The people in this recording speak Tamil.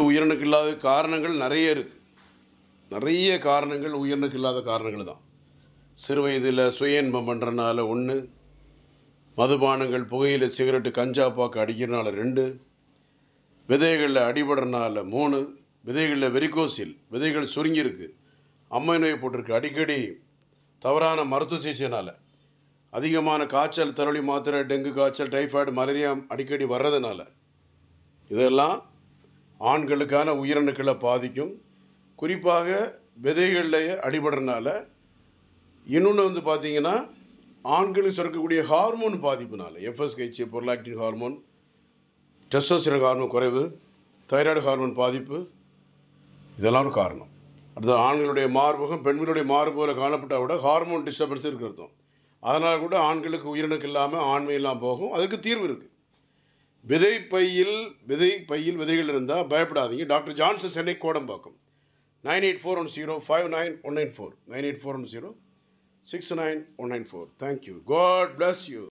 உயிரணுக்கு இல்லாத காரணங்கள் நிறைய இருக்குது. நிறைய காரணங்கள் உயிரணுக்கு இல்லாத காரணங்கள் தான். சிறு வயதில் சுய இன்பம் பண்ணுறனால 1, மதுபானங்கள், புகையிலை, சிகரெட்டு, கஞ்சா பாக்கு அடிக்கிறனால 2, விதைகளில் அடிபடுறனால 3, விதைகளில் வெரிகோசில், விதைகள் சுருங்கியிருக்கு, அம்மை நோய் போட்டிருக்கு, அடிக்கடி தவறான மருத்துவ சிகிச்சைனால், அதிகமான காய்ச்சல், தரவழி மாத்திரை, டெங்கு காய்ச்சல், டைஃபாய்டு, மலேரியா அடிக்கடி வர்றதுனால, இதெல்லாம் ஆண்களுக்கான உயிரணுக்களை பாதிக்கும். குறிப்பாக விதைகளில் அடிபடுறதுனால. இன்னொன்று பார்த்திங்கன்னா, ஆண்களுக்கு சுரக்கக்கூடிய ஹார்மோன் பாதிப்புனால, FSH, prolactin hormone, testosterone hormone குறைவு, தைராய்டு ஹார்மோன் பாதிப்பு, இதெல்லாம் ஒரு காரணம். அடுத்து ஆண்களுடைய மார்பகம் பெண்களுடைய மார்புகளை காணப்பட்டால் கூட ஹார்மோன் டிஸ்டர்பன்ஸ் இருக்கிறதும். அதனால் கூட ஆண்களுக்கு உயிரணுக்கு இல்லாமல் ஆண்மையெல்லாம் போகும். அதுக்கு தீர்வு இருக்குது. விதைப்பையில் விதைகள் இருந்தால் பயப்படாதீங்க. Doctor Johnson, Chennai Kodambakkam. 9841059194 9841069194. Thank you. God bless you.